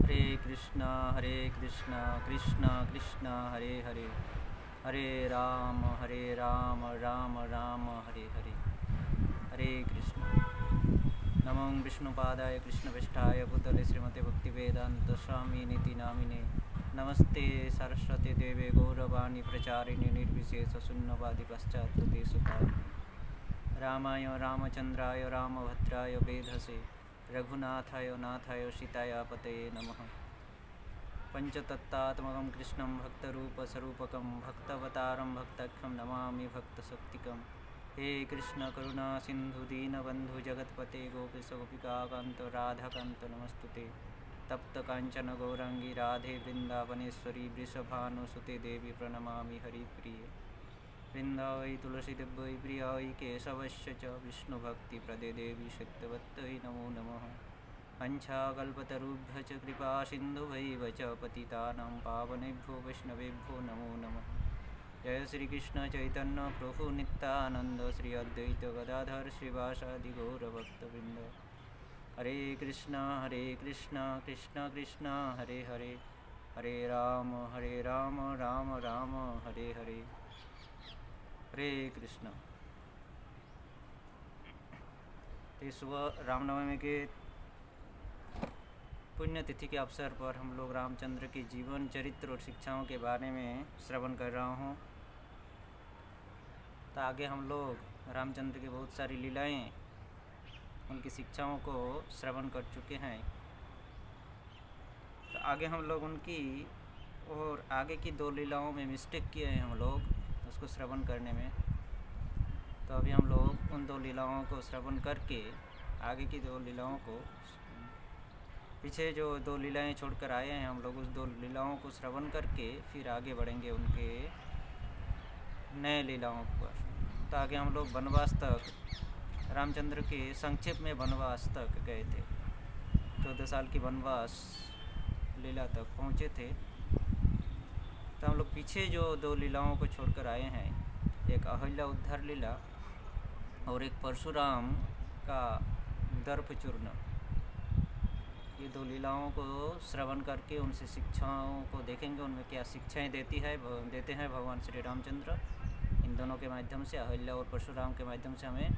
कृष्णा कृष्णा कृष्णा हरे हरे, हरे राम राम राम हरे हरे, हरे कृष्ण। नमो विष्णुपादाय कृष्णपृष्ठाय भूतले श्रीमते भक्तिवेदांत स्वामी नीति नामिने, नमस्ते सरस्वती देवे गौरवाणी प्रचारिणे निर्विशेष शून्यवादी पश्चात्ते सुतारिणे। रामाय रामचंद्राय रामभद्राय वेधसे, रघुनाथाय नाथाय सीताय पतये नमः। पंचतत्तात्मकं कृष्णं भक्तरूपस्वरूपकं भक्तवतारं भक्ताख्यं नमामि भक्तशक्तिकं। हे कृष्ण करुणा सिंधु दीनबंधु जगतपते गोपेश गोपिकाकांत राधाकांत नमस्तुते। तप्त कांचन गौरांगी राधे वृंदावनेश्वरी वृषभानुसुते देवी प्रणमामि हरिप्रिये। वृंदावै तुलसी दिव्यै प्रियै केशवस्य च विष्णुभक्तिप्रदे देवी सत्यवत्यै नमो नमः। पंचाकल्पतरुभ्य च कृपा सिन्धुभैव च पतितानां पावनेभ्यो वैष्णवेभ्यो नमो नमः। जय श्री कृष्ण चैतन्य प्रभु नित्यानंद श्री अद्वैत गदाधर श्रीवासादि गौरभक्तवृंद। हरे कृष्णा कृष्ण कृष्ण हरे हरे, हरे राम राम राम हरे हरे, हरे कृष्ण। तो सुबह रामनवमी के पुण्यतिथि के अवसर पर हम लोग रामचंद्र के जीवन चरित्र और शिक्षाओं के बारे में श्रवण कर रहा हूँ। तो आगे हम लोग रामचंद्र की बहुत सारी लीलाएं, उनकी शिक्षाओं को श्रवण कर चुके हैं। तो आगे हम लोग उनकी और आगे की दो लीलाओं में मिस्टेक किए हैं हम लोग उसको श्रवण करने में। तो अभी हम लोग उन दो लीलाओं को श्रवण करके आगे की दो लीलाओं को, पीछे जो दो लीलाएं छोड़कर आए हैं हम लोग, उस दो लीलाओं को श्रवण करके फिर आगे बढ़ेंगे उनके नए लीलाओं पर। तो आगे हम लोग वनवास तक, रामचंद्र के संक्षेप में वनवास तक गए थे। 14 साल की वनवास लीला तक पहुँचे थे। तो हम लोग पीछे जो दो लीलाओं को छोड़कर आए हैं, एक अहिल्या उद्धार लीला और एक परशुराम का दर्प चूर्ण, ये दो लीलाओं को श्रवण करके उनसे शिक्षाओं को देखेंगे, उनमें क्या शिक्षाएं देते हैं भगवान श्री रामचंद्र। इन दोनों के माध्यम से, अहिल्या और परशुराम के माध्यम से हमें,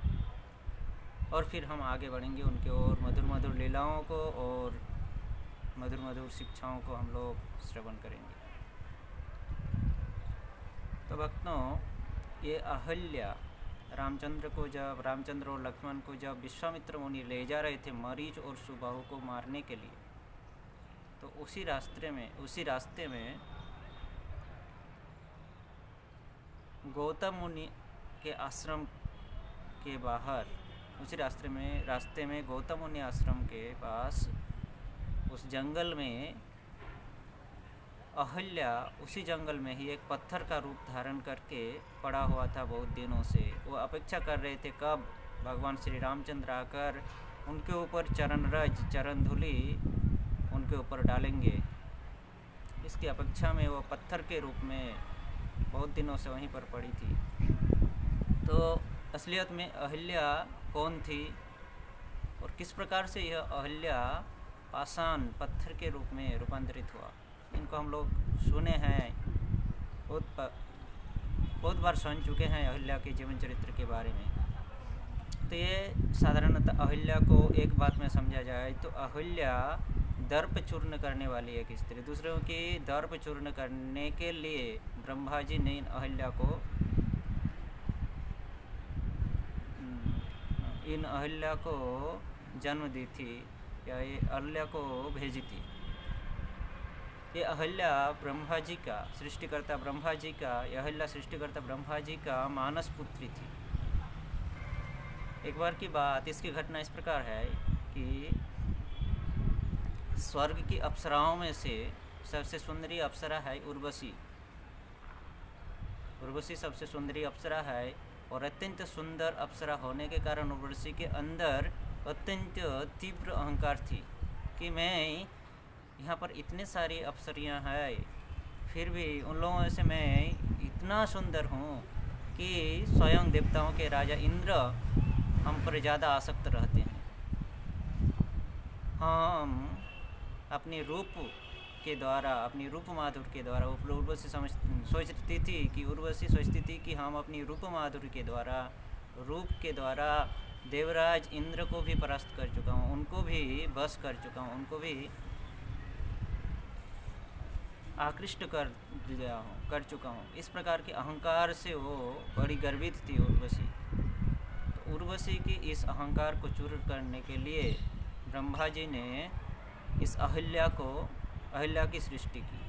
और फिर हम आगे बढ़ेंगे उनके और मधुर मधुर लीलाओं को और मधुर मधुर शिक्षाओं को हम लोग श्रवण करेंगे। तो भक्तों, ये अहिल्या रामचंद्र और लक्ष्मण को जब विश्वामित्र मुनि ले जा रहे थे मरीच और सुबाहु को मारने के लिए, तो उसी रास्ते में गौतम मुनि के आश्रम के बाहर, उसी रास्ते में गौतम मुनि आश्रम के पास उस जंगल में अहिल्या उसी जंगल में ही एक पत्थर का रूप धारण करके पड़ा हुआ था बहुत दिनों से। वो अपेक्षा कर रहे थे कब भगवान श्री रामचंद्र आकर उनके ऊपर चरण धूलि उनके ऊपर डालेंगे। इसकी अपेक्षा में वो पत्थर के रूप में बहुत दिनों से वहीं पर पड़ी थी। तो असलियत में अहिल्या कौन थी और किस प्रकार से यह अहिल्या पाषाण पत्थर के रूप में रूपांतरित हुआ, इनको हम लोग सुने हैं, बहुत बार सुन चुके हैं अहिल्या के जीवन चरित्र के बारे में। तो ये साधारणतः अहिल्या को एक बात में समझा जाए तो अहिल्या दर्प चूर्ण करने वाली एक स्त्री, दूसरों की दर्प चूर्ण करने के लिए ब्रह्मा जी ने इन अहिल्या को जन्म दी थी, या ये अहिल्या को भेजी थी। ये अहिल्या ब्रह्मा जी का, सृष्टिकर्ता ब्रह्मा जी का, अहिल्या सृष्टिकर्ता ब्रह्मा जी का मानस पुत्री थी। एक बार की बात, इसकी घटना इस प्रकार है कि स्वर्ग की अप्सराओं में से सबसे सुंदरी अप्सरा है उर्वशी। उर्वशी सबसे सुंदरी अप्सरा है और अत्यंत सुंदर अप्सरा होने के कारण उर्वशी के अंदर अत्यंत तीव्र अहंकार थी कि मैं यहाँ पर इतने सारी अप्सरियाँ हैं, फिर भी उन लोगों से मैं इतना सुंदर हूँ कि स्वयं देवताओं के राजा इंद्र हम पर ज़्यादा आसक्त रहते हैं। हम अपने रूप के द्वारा, अपनी रूप माधुर्य के द्वारा उर्वशी सोचती थी कि उर्वशी सोचती थी कि हम अपनी रूप माधुर्य के द्वारा, रूप के द्वारा देवराज इंद्र को भी परास्त कर चुका हूँ, उनको भी बस कर चुका हूँ, उनको भी आकृष्ट कर चुका हूँ। इस प्रकार के अहंकार से वो बड़ी गर्वित थी उर्वशी। तो उर्वशी की इस अहंकार को चूर करने के लिए ब्रह्मा जी ने इस अहिल्या की सृष्टि की।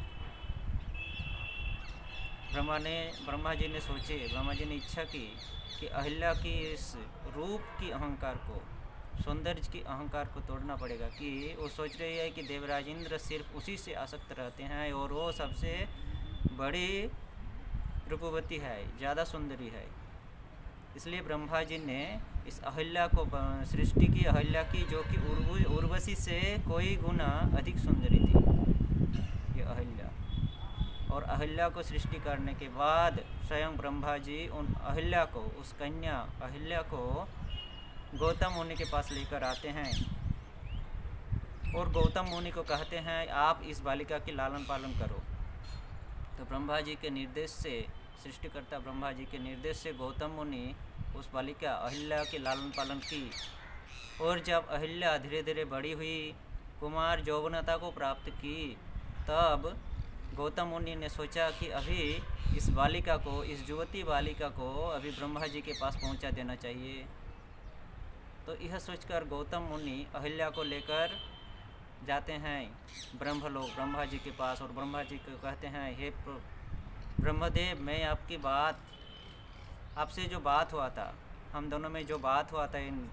ब्रह्मा जी ने इच्छा की कि अहिल्या की इस रूप की अहंकार को, सौंदर्य की अहंकार को तोड़ना पड़ेगा। कि वो सोच रही है कि देवराज इंद्र सिर्फ उसी से आसक्त रहते हैं और वो सबसे बड़ी रूपवती है, ज़्यादा सुंदरी है। इसलिए ब्रह्मा जी ने इस अहिल्या को सृष्टि की, अहिल्या की, जो कि उर्वशी से कोई गुना अधिक सुंदरी थी ये अहिल्या। और अहिल्या को सृष्टि करने के बाद स्वयं ब्रह्मा जी उन अहिल्या को, उस कन्या अहिल्या को गौतम मुनि के पास लेकर आते हैं और गौतम मुनि को कहते हैं आप इस बालिका की लालन पालन करो। तो ब्रह्मा जी के निर्देश से, सृष्टिकर्ता ब्रह्मा जी के निर्देश से गौतम मुनि उस बालिका अहिल्या की लालन पालन की। और जब अहिल्या धीरे धीरे बड़ी हुई, कुमार यौवनता को प्राप्त की, तब गौतम मुनि ने सोचा कि अभी इस बालिका को, इस युवती बालिका को अभी ब्रह्मा जी के पास पहुंचा देना चाहिए। तो यह सोचकर गौतम मुनि अहिल्या को लेकर जाते हैं ब्रह्मलोक, ब्रह्मा जी के पास। और ब्रह्मा जी को कहते हैं हे ब्रह्मदेव, मैं आपकी बात, आपसे जो बात हुआ था, हम दोनों में जो बात हुआ था इन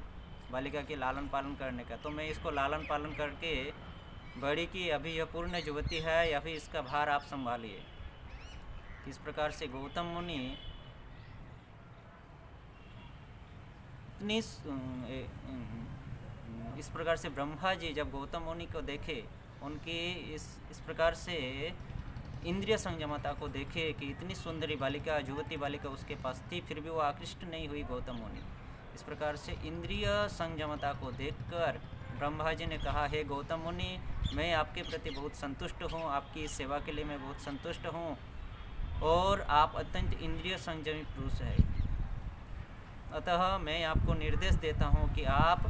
बालिका के लालन पालन करने का, तो मैं इसको लालन पालन करके बड़ी की, अभी यह पूर्ण युवती है, या फिर इसका भार आप संभालिए। इस प्रकार से गौतम मुनि इस प्रकार से ब्रह्मा जी जब गौतम मुनि को देखे, उनकी इस प्रकार से इंद्रिय संयमता को देखे कि इतनी सुंदरी बालिका, युवती बालिका उसके पास थी, फिर भी वो आकृष्ट नहीं हुई गौतम मुनि। इस प्रकार से इंद्रिय संयमता को देखकर ब्रह्मा जी ने कहा हे गौतम मुनि, मैं आपके प्रति बहुत संतुष्ट हूँ, आपकी इस सेवा के लिए मैं बहुत संतुष्ट हूँ, और आप अत्यंत इंद्रिय संयमी पुरुष है। अतः मैं आपको निर्देश देता हूँ कि आप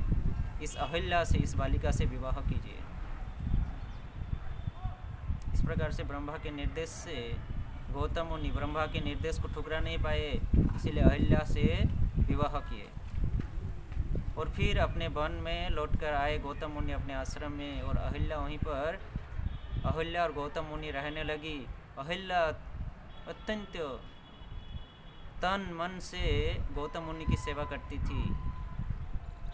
इस अहिल्या से, इस बालिका से विवाह कीजिए। इस प्रकार से ब्रह्मा के निर्देश से गौतम मुनि ब्रह्मा के निर्देश को ठुकरा नहीं पाए, इसलिए अहिल्या से विवाह किए। और फिर अपने वन में लौटकर आए गौतम मुनि अपने आश्रम में, और अहिल्या वहीं पर, अहिल्या और गौतम मुनि रहने लगी। अहिल्या अत्यंत तन मन से गौतम मुनि की सेवा करती थी,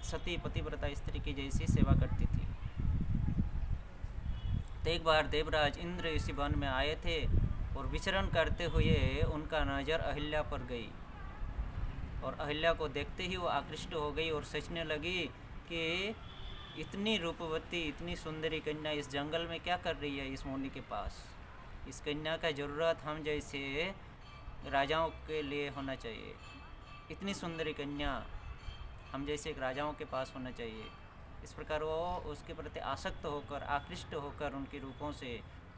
सती पतिव्रता स्त्री की जैसी सेवा करती थी। तो एक बार देवराज इंद्र इसी वन में आए थे और विचरण करते हुए उनका नज़र अहिल्या पर गई, और अहिल्या को देखते ही वो आकृष्ट हो गई और सोचने लगी कि इतनी रूपवती, इतनी सुंदरी कन्या इस जंगल में क्या कर रही है इस मुनि के पास। इस कन्या का ज़रूरत हम जैसे राजाओं के लिए होना चाहिए। इतनी सुंदरी कन्या हम जैसे एक राजाओं के पास होना चाहिए। इस प्रकार वो उसके प्रति आसक्त होकर, आकृष्ट होकर उनके रूपों से,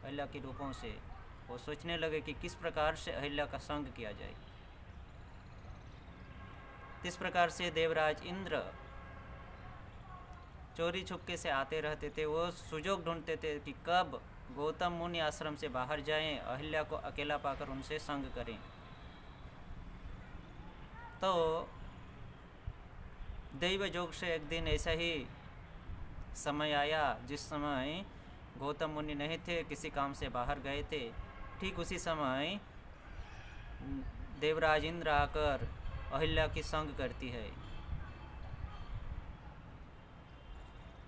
अहिल्या के रूपों से वो सोचने लगे कि किस प्रकार से अहिल्या का संग किया जाए। इस प्रकार से देवराज इंद्र चोरी छुपके से आते रहते थे। वो सुजोग ढूंढते थे कि कब गौतम मुनि आश्रम से बाहर जाएं, अहिल्या को अकेला पाकर उनसे संग करें। तो दैव योग से एक दिन ऐसा ही समय आया जिस समय गौतम मुनि नहीं थे, किसी काम से बाहर गए थे। ठीक उसी समय देवराज इंद्र आकर अहिल्या की संग करती है।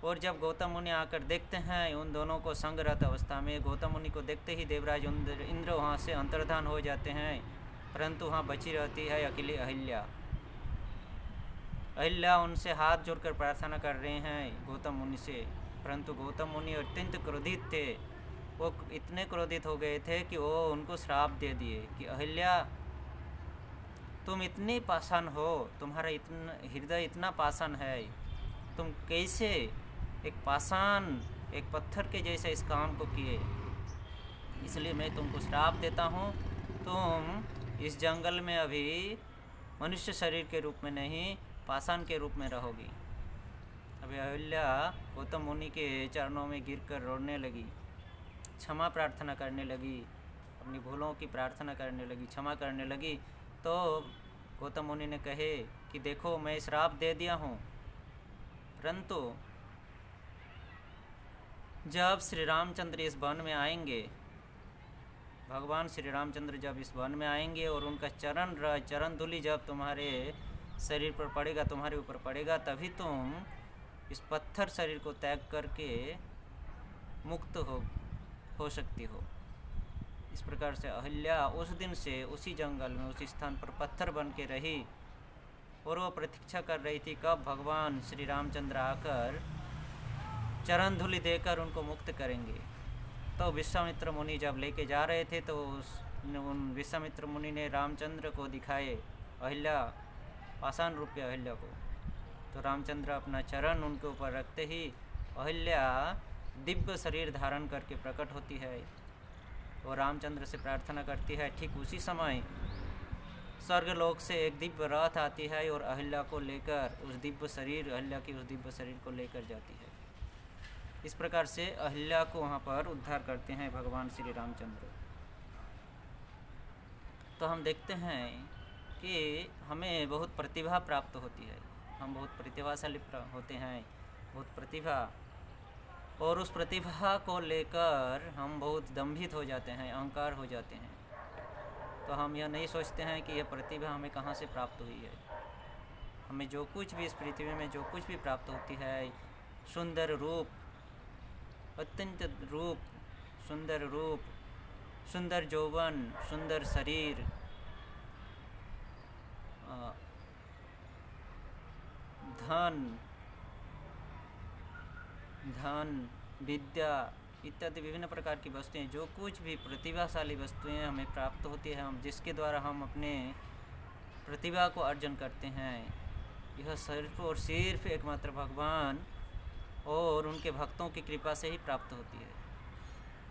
और जब गौतम मुनि आकर देखते हैं उन दोनों को संगरत अवस्था में, गौतम मुनि को देखते ही देवराज इंद्र वहाँ से अंतर्धान हो जाते हैं, परंतु वहाँ बची रहती है अकेली अहिल्या। अहिल्या उनसे हाथ जोड़कर प्रार्थना कर रहे हैं गौतम मुनि से, परंतु गौतम मुनि अत्यंत क्रोधित थे। वो इतने क्रोधित हो गए थे कि वो उनको श्राप दे दिए कि अहिल्या, तुम इतनी पाषाण हो, तुम्हारा इतना हृदय इतना पाषाण है, तुम कैसे एक पाषाण एक पत्थर के जैसे इस काम को किए, इसलिए मैं तुमको श्राप देता हूँ, तुम इस जंगल में अभी मनुष्य शरीर के रूप में नहीं, पाषाण के रूप में रहोगी। अभी अहिल्या गौतम मुनि के चरणों में गिरकर रोने लगी, क्षमा प्रार्थना करने लगी, अपनी भूलों की प्रार्थना करने लगी, क्षमा करने लगी। तो गौतम मुनि ने कहे कि देखो मैं श्राप दे दिया हूँ, परंतु जब श्री रामचंद्र इस वन में आएंगे, भगवान श्री रामचंद्र जब इस वन में आएंगे और उनका चरण धूलि जब तुम्हारे शरीर पर पड़ेगा, तुम्हारे ऊपर पड़ेगा, तभी तुम इस पत्थर शरीर को त्याग करके मुक्त हो सकती हो। इस प्रकार से अहिल्या उस दिन से उसी जंगल में, उसी स्थान पर पत्थर बन के रही और वो प्रतीक्षा कर रही थी कब भगवान श्री रामचंद्र आकर चरण धूलि देकर उनको मुक्त करेंगे। तो विश्वामित्र मुनि जब लेके जा रहे थे तो उन विश्वामित्र मुनि ने रामचंद्र को दिखाए अहिल्या, पाषाण रूप के अहिल्या को। तो रामचंद्र अपना चरण उनके ऊपर रखते ही अहिल्या दिव्य शरीर धारण करके प्रकट होती है और रामचंद्र से प्रार्थना करती है। ठीक उसी समय स्वर्गलोक से एक दिव्य रथ आती है और अहिल्या को लेकर उस दिव्य शरीर, अहिल्या की उस दिव्य शरीर को लेकर जाती है। इस प्रकार से अहिल्या को वहाँ पर उद्धार करते हैं भगवान श्री रामचंद्र। तो हम देखते हैं कि हमें बहुत प्रतिभा प्राप्त होती है, हम बहुत प्रतिभाशाली होते हैं, बहुत प्रतिभा, और उस प्रतिभा को लेकर हम बहुत दंभित हो जाते हैं, अहंकार हो जाते हैं। तो हम यह नहीं सोचते हैं कि यह प्रतिभा हमें कहाँ से प्राप्त हुई है। हमें जो कुछ भी इस पृथ्वी में जो कुछ भी प्राप्त होती है, सुंदर रूप, अत्यंत रूप, सुंदर यौवन, सुंदर शरीर, धन, विद्या इत्यादि विभिन्न प्रकार की वस्तुएं, जो कुछ भी प्रतिभाशाली वस्तुएं हमें प्राप्त होती है, हम जिसके द्वारा हम अपने प्रतिभा को अर्जन करते हैं, यह सिर्फ और सिर्फ एकमात्र भगवान और उनके भक्तों की कृपा से ही प्राप्त होती है।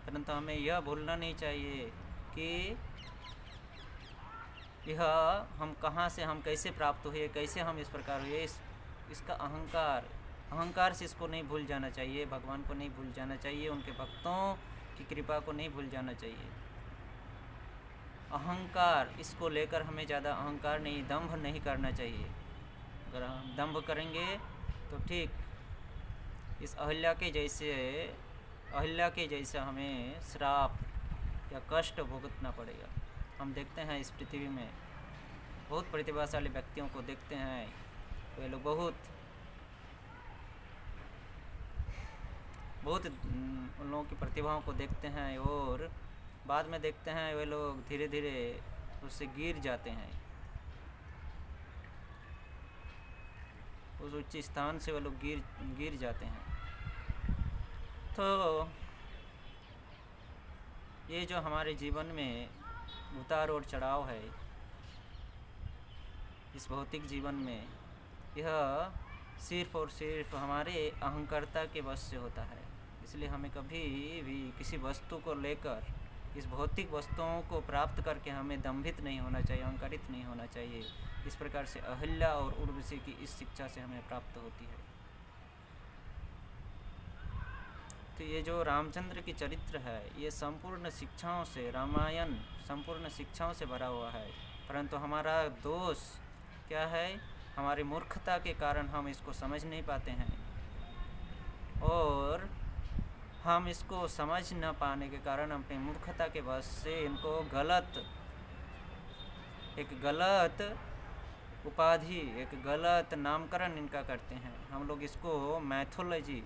परंतु हमें यह भूलना नहीं चाहिए कि यह हम कहाँ से, हम कैसे प्राप्त हुए, कैसे हम इस प्रकार हुए, इसका अहंकार से इसको नहीं भूल जाना चाहिए, भगवान को नहीं भूल जाना चाहिए, उनके भक्तों की कृपा को नहीं भूल जाना चाहिए। अहंकार, इसको लेकर हमें ज़्यादा अहंकार नहीं, दंभ नहीं करना चाहिए। अगर हम दंभ करेंगे तो ठीक इस अहिल्या के जैसे हमें श्राप या कष्ट भुगतना पड़ेगा। हम देखते हैं इस पृथ्वी में बहुत प्रतिभाशाली व्यक्तियों को देखते हैं, वे लोग बहुत उन लोगों की प्रतिभाओं को देखते हैं और बाद में देखते हैं वे लोग धीरे धीरे उससे गिर जाते हैं, उस उच्च स्थान से वे लोग गिर जाते हैं। तो ये जो हमारे जीवन में उतार और चढ़ाव है, इस भौतिक जीवन में, यह सिर्फ और सिर्फ हमारे अहंकारता के वश से होता है। इसलिए हमें कभी भी किसी वस्तु को लेकर, इस भौतिक वस्तुओं को प्राप्त करके हमें दंभित नहीं होना चाहिए, अहंकारित नहीं होना चाहिए। इस प्रकार से अहिल्या और उर्वशी की इस शिक्षा से हमें प्राप्त होती है। तो ये जो रामचंद्र की चरित्र है, ये संपूर्ण शिक्षाओं से, रामायण संपूर्ण शिक्षाओं से भरा हुआ है। परंतु हमारा दोष क्या है? हमारी मूर्खता के कारण हम इसको समझ नहीं पाते हैं, और हम इसको समझ न पाने के कारण अपनी मूर्खता के वश से इनको एक गलत उपाधि, एक गलत नामकरण इनका करते हैं। हम लोग इसको मैथोलॉजी,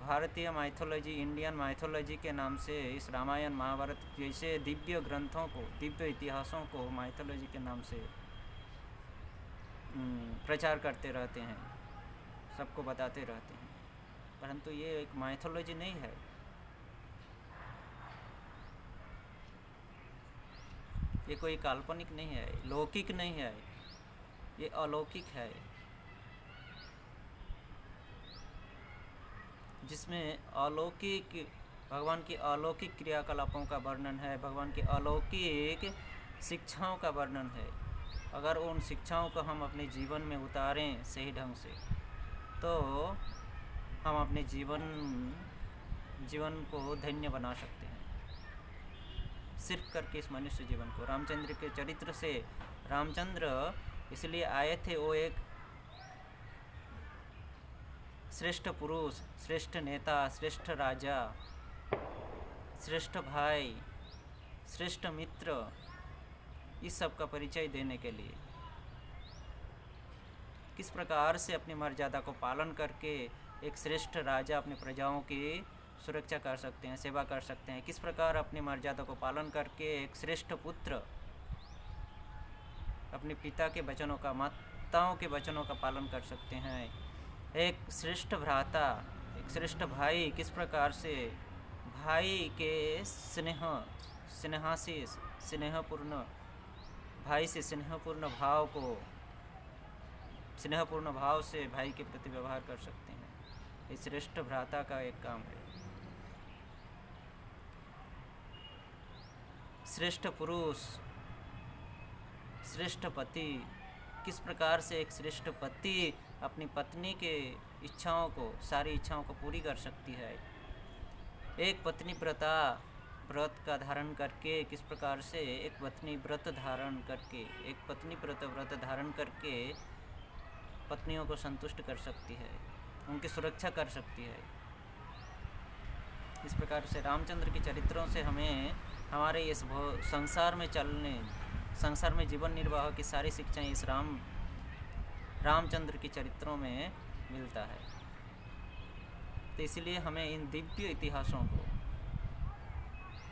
भारतीय माइथोलॉजी, इंडियन माइथोलॉजी के नाम से इस रामायण महाभारत जैसे दिव्य ग्रंथों को, दिव्य इतिहासों को माइथोलॉजी के नाम से प्रचार करते रहते हैं, सबको बताते रहते हैं। परंतु ये एक माइथोलॉजी नहीं है, ये कोई काल्पनिक नहीं है, लौकिक नहीं है, ये अलौकिक है। जिसमें अलौकिक भगवान की अलौकिक क्रियाकलापों का वर्णन है, भगवान की अलौकिक शिक्षाओं का वर्णन है। अगर उन शिक्षाओं को हम अपने जीवन में उतारें सही ढंग से, तो हम अपने जीवन को धन्य बना सकते हैं। सिर्फ करके इस मनुष्य जीवन को रामचंद्र के चरित्र से, रामचंद्र इसलिए आए थे, वो एक श्रेष्ठ पुरुष, श्रेष्ठ नेता, श्रेष्ठ राजा, श्रेष्ठ भाई, श्रेष्ठ मित्र, इस सब का परिचय देने के लिए किस प्रकार से अपनी मर्यादा को पालन करके एक श्रेष्ठ राजा अपनी प्रजाओं की सुरक्षा कर सकते हैं, सेवा कर सकते हैं, किस प्रकार अपनी मर्यादा को पालन करके एक श्रेष्ठ पुत्र अपने पिता के वचनों का, माताओं के वचनों का पालन कर सकते हैं, एक श्रेष्ठ भ्राता, एक श्रेष्ठ भाई किस प्रकार से भाई के स्नेहपूर्ण भाई से स्नेहपूर्ण भाव से भाई के प्रति व्यवहार कर सकते हैं। इस श्रेष्ठ भ्राता का एक काम है। श्रेष्ठ पुरुष, श्रेष्ठ पति, किस प्रकार से एक श्रेष्ठ पति अपनी पत्नी के इच्छाओं को, सारी इच्छाओं को पूरी कर सकती है। एक पत्नी व्रत का धारण करके किस प्रकार से एक पत्नी व्रत धारण करके पत्नियों को संतुष्ट कर सकती है, उनकी सुरक्षा कर सकती है। इस प्रकार से रामचंद्र के चरित्रों से हमें हमारे इस संसार में जीवन निर्वाह की सारी शिक्षाएं इस रामचंद्र के चरित्रों में मिलता है। तो इसलिए हमें इन दिव्य इतिहासों को,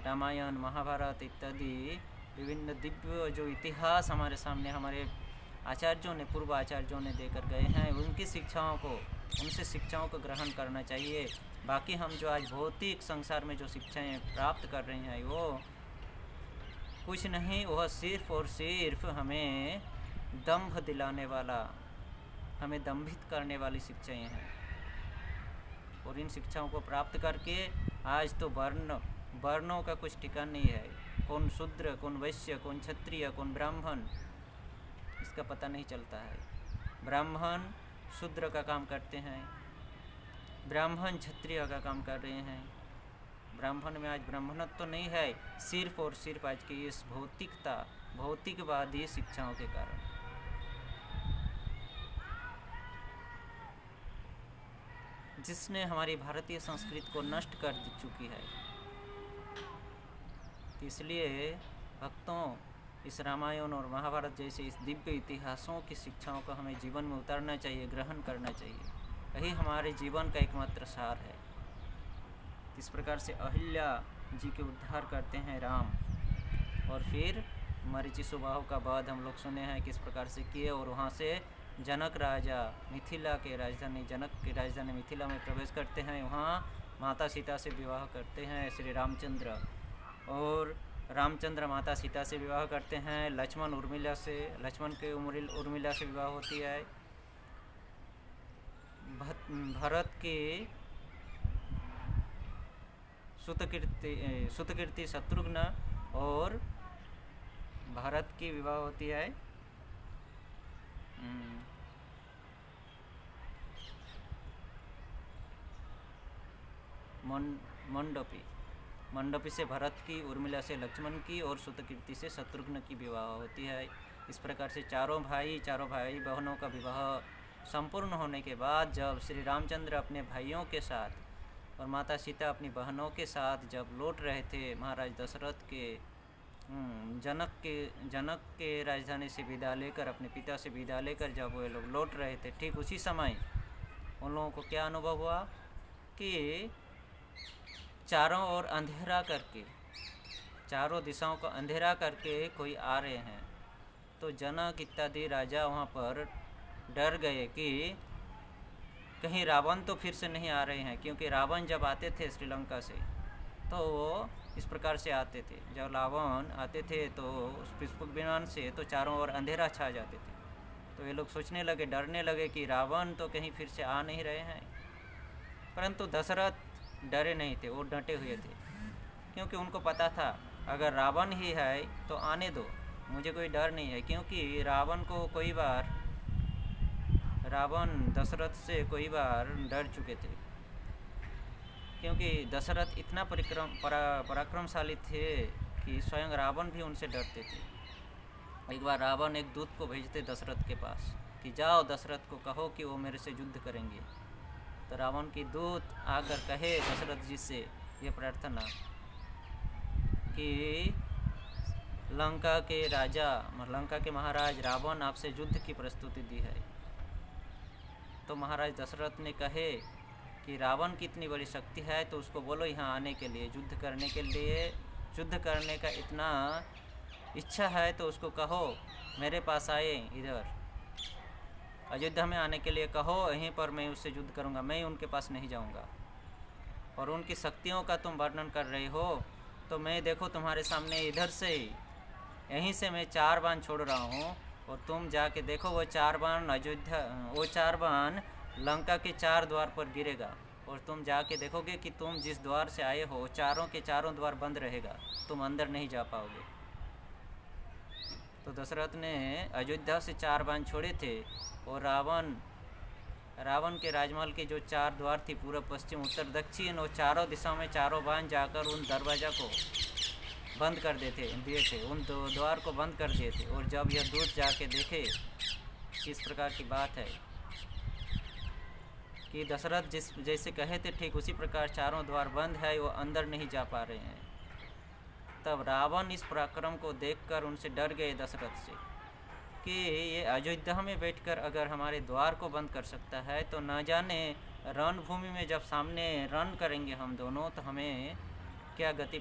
रामायण, महाभारत इत्यादि विभिन्न दिव्य जो इतिहास हमारे सामने हमारे आचार्यों ने, पूर्व आचार्यों ने देकर गए हैं, उनकी उनसे शिक्षाओं को ग्रहण करना चाहिए। बाकी हम जो आज भौतिक संसार में जो शिक्षाएं प्राप्त कर रहे हैं वो कुछ नहीं, वह सिर्फ और सिर्फ हमें दंभ दिलाने वाला, हमें दंभित करने वाली शिक्षाएं हैं। और इन शिक्षाओं को प्राप्त करके आज तो वर्णों का कुछ ठिकान नहीं है, कौन शूद्र, कौन वैश्य, कौन क्षत्रिय, कौन ब्राह्मण, इसका पता नहीं चलता है। ब्राह्मण शूद्र का काम करते हैं, ब्राह्मण क्षत्रिय का काम कर रहे हैं। ब्राह्मण में आज ब्राह्मणत्व तो नहीं है, सिर्फ और सिर्फ आज की इस भौतिकवादी शिक्षाओं के कारण। जिसने हमारी भारतीय संस्कृति को नष्ट कर चुकी है। इसलिए भक्तों, इस रामायण और महाभारत जैसे इस दिव्य इतिहासों की शिक्षाओं को हमें जीवन में उतारना चाहिए, ग्रहण करना चाहिए। यही हमारे जीवन का एकमात्र सार है। इस प्रकार से अहिल्या जी के उद्धार करते हैं राम, और फिर मरीचि सुबाहु का वध हम लोग सुने हैं किस प्रकार से किए, और वहाँ से जनक राजा जनक की राजधानी मिथिला में प्रवेश करते हैं। वहाँ माता सीता से विवाह करते हैं श्री रामचंद्र, और रामचंद्र माता सीता से विवाह करते हैं। लक्ष्मण के उर्मिला से विवाह होती है। भरत की सुतकीर्ति शत्रुघ्न और भारत की विवाह होती है मंडपी से भरत की, उर्मिला से लक्ष्मण की, और सुतकीर्ति से शत्रुघ्न की विवाह होती है। इस प्रकार से चारों भाई बहनों का विवाह संपूर्ण होने के बाद जब श्री रामचंद्र अपने भाइयों के साथ और माता सीता अपनी बहनों के साथ जब लौट रहे थे महाराज दशरथ के जनक के राजधानी से विदा लेकर, अपने पिता से विदा लेकर जब वे लोग लौट रहे थे, ठीक उसी समय उन लोगों को क्या अनुभव हुआ कि चारों ओर अंधेरा करके, चारों दिशाओं को अंधेरा करके कोई आ रहे हैं। तो जनक इत्यादि राजा वहाँ पर डर गए कि कहीं रावण तो फिर से नहीं आ रहे हैं, क्योंकि रावण जब आते थे श्रीलंका से तो वो इस प्रकार से आते थे। जब रावण आते थे तो उस पुष्पक विमान से तो चारों ओर अंधेरा छा जाते थे। तो ये लोग सोचने लगे, डरने लगे कि रावण तो कहीं फिर से आ नहीं रहे हैं। परंतु दशरथ डरे नहीं थे, वो डटे हुए थे, क्योंकि उनको पता था अगर रावण ही है तो आने दो, मुझे कोई डर नहीं है। क्योंकि रावण दशरथ से कोई बार डर चुके थे, क्योंकि दशरथ इतना पराक्रमशाली थे कि स्वयं रावण भी उनसे डरते थे। एक बार रावण एक दूत को भेजते दशरथ के पास कि जाओ दशरथ को कहो कि वो मेरे से युद्ध करेंगे। तो रावण की दूत आकर कहे दशरथ जी से ये प्रार्थना कि लंका के महाराज रावण आपसे युद्ध की प्रस्तुति दी है। तो महाराज दशरथ ने कहे कि रावण की इतनी बड़ी शक्ति है तो उसको बोलो यहाँ आने के लिए, युद्ध करने का इतना इच्छा है तो उसको कहो मेरे पास आए, इधर अयोध्या में आने के लिए कहो, यहीं पर मैं उससे युद्ध करूँगा, मैं उनके पास नहीं जाऊँगा। और उनकी शक्तियों का तुम वर्णन कर रहे हो तो मैं देखो तुम्हारे सामने इधर से ही यहीं से मैं 4 बाण छोड़ रहा हूँ, और तुम जाके देखो वो 4 बाण लंका के 4 द्वार पर गिरेगा, और तुम जाके देखोगे कि तुम जिस द्वार से आए हो चारों के चारों द्वार बंद रहेगा, तुम अंदर नहीं जा पाओगे। तो दशरथ ने अयोध्या से 4 बाण छोड़े थे, और रावण के राजमहल के जो 4 द्वार थी, पूर्व पश्चिम उत्तर दक्षिण, और चारों दिशा में चारों बाण जाकर उन दरवाज़ा को बंद कर दिए थे, उन द्वार को बंद कर दिए थे। और जब यह दूत जाके देखे किस प्रकार की बात है कि दशरथ जैसे कहे थे ठीक उसी प्रकार चारों द्वार बंद है, वो अंदर नहीं जा पा रहे हैं। तब रावण इस पराक्रम को देखकर उनसे डर गए दशरथ से कि ये अयोध्या में बैठकर अगर हमारे द्वार को बंद कर सकता है तो न जाने रणभूमि में जब सामने रण करेंगे हम दोनों तो हमें क्या गति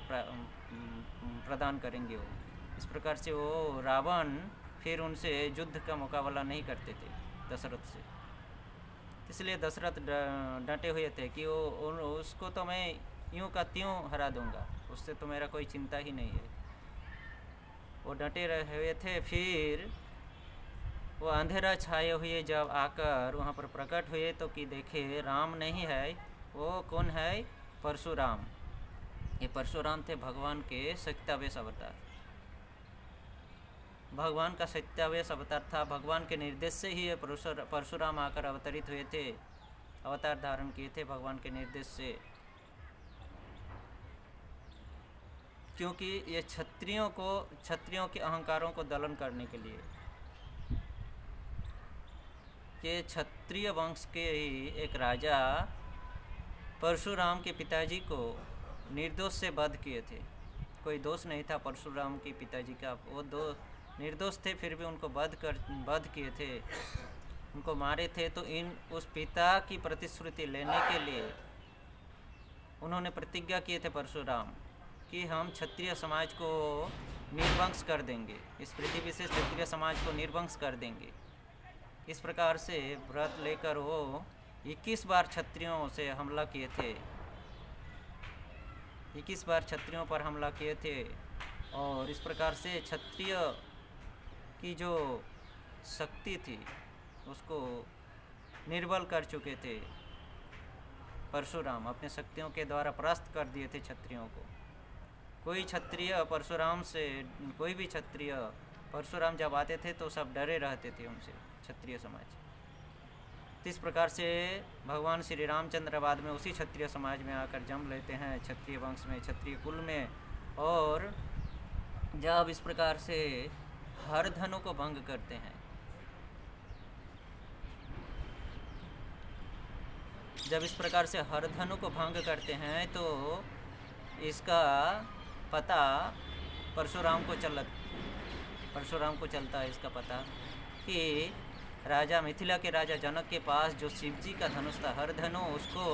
प्रदान करेंगे वो। इस प्रकार से वो रावण फिर उनसे युद्ध का मुकाबला नहीं करते थे दशरथ से। इसलिए दशरथ डटे हुए थे कि उसको तो मैं यूं का त्यों हरा दूंगा, उससे तो मेरा कोई चिंता ही नहीं है। वो डटे रहे हुए थे। फिर वो अंधेरा छाए हुए जब आकर वहाँ पर प्रकट हुए तो कि देखे राम नहीं है, वो कौन है? परशुराम। ये परशुराम थे भगवान के सत्यावेश अवतार। भगवान का सत्यावेश अवतार था, भगवान के निर्देश से ही ये परशुराम आकर अवतरित हुए थे, अवतार धारण किए थे भगवान के निर्देश से। क्योंकि ये क्षत्रियों के अहंकारों को दलन करने के लिए, कि क्षत्रिय वंश के ही एक राजा परशुराम के पिताजी को निर्दोष से वध किए थे। कोई दोष नहीं था परशुराम के पिताजी का, वो निर्दोष थे, फिर भी उनको वध किए थे, उनको मारे थे। तो उस पिता की प्रतिश्रुति लेने के लिए उन्होंने प्रतिज्ञा किए थे परशुराम कि हम क्षत्रिय समाज को निर्वंश कर देंगे, इस पृथ्वी से क्षत्रिय समाज को निर्वंश कर देंगे। इस प्रकार से व्रत लेकर वो 21 बार क्षत्रियों से हमला किए थे, 21 बार क्षत्रियों पर हमला किए थे। और इस प्रकार से क्षत्रिय की जो शक्ति थी उसको निर्बल कर चुके थे परशुराम, अपने शक्तियों के द्वारा परास्त कर दिए थे क्षत्रियों को। कोई भी क्षत्रिय परशुराम जब आते थे तो सब डरे रहते थे उनसे, क्षत्रिय समाज। इस प्रकार से भगवान श्री रामचंद्र बाद में उसी क्षत्रिय समाज में आकर जन्म लेते हैं, क्षत्रिय वंश में, क्षत्रिय कुल में। और जब इस प्रकार से हर धनु को भंग करते हैं, जब इस प्रकार से हर धनु को भंग करते हैं तो इसका पता परशुराम को चलता है इसका पता कि मिथिला के राजा जनक के पास जो शिवजी का धनुष था हर धनु, उसको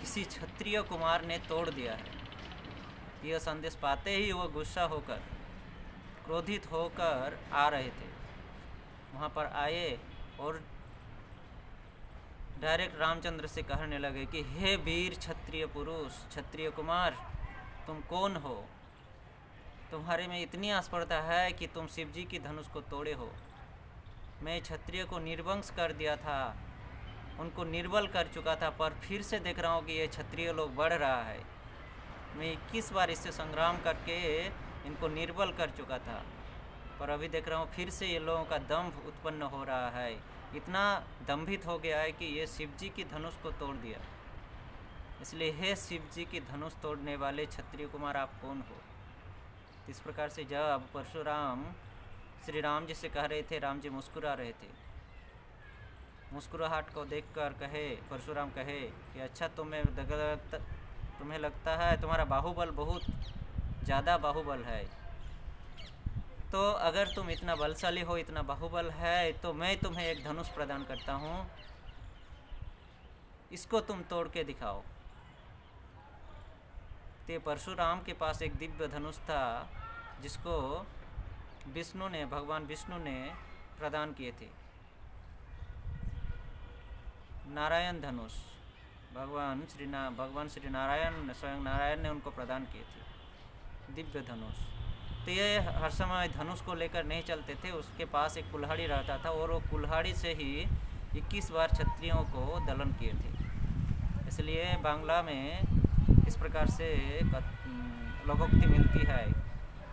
किसी क्षत्रिय कुमार ने तोड़ दिया है। यह संदेश पाते ही वो गुस्सा होकर, क्रोधित होकर आ रहे थे, वहाँ पर आए और डायरेक्ट रामचंद्र से कहने लगे कि हे वीर क्षत्रिय पुरुष, क्षत्रिय कुमार, तुम कौन हो? तुम्हारे में इतनी आस्पर्धा है कि तुम शिवजी की धनुष को तोड़े हो। मैं क्षत्रिय को निर्वंश कर दिया था उनको निर्बल कर चुका था, पर फिर से देख रहा हूँ कि ये क्षत्रिय लोग बढ़ रहा है। मैं 21 बार इससे संग्राम करके इनको निर्बल कर चुका था, पर अभी देख रहा हूँ फिर से ये लोगों का दंभ उत्पन्न हो रहा है। इतना दंभित हो गया है कि ये शिव जी की धनुष को तोड़ दिया। इसलिए हे शिव जी की धनुष तोड़ने वाले क्षत्रिय कुमार, आप कौन हो? इस प्रकार से जब परशुराम श्री राम जी से कह रहे थे, राम जी मुस्कुरा रहे थे। मुस्कुराहट को देखकर कहे, परशुराम कहे कि अच्छा तुम्हें लगता है तुम्हारा बाहुबल बहुत ज़्यादा बाहुबल है, तो अगर तुम इतना बलशाली हो, इतना बाहुबल है, तो मैं तुम्हें एक धनुष प्रदान करता हूँ, इसको तुम तोड़ के दिखाओ। तो परशुराम के पास एक दिव्य धनुष था जिसको भगवान विष्णु ने प्रदान किए थे। नारायण धनुष भगवान श्री नारायण, स्वयं नारायण ने उनको प्रदान किए थे, दिव्य धनुष। तो ये हर समय धनुष को लेकर नहीं चलते थे, उसके पास एक कुल्हाड़ी रहता था और वो कुल्हाड़ी से ही 21 बार क्षत्रियों को दलन किए थे। इसलिए बांग्ला में इस प्रकार से लोकोक्ति मिलती है,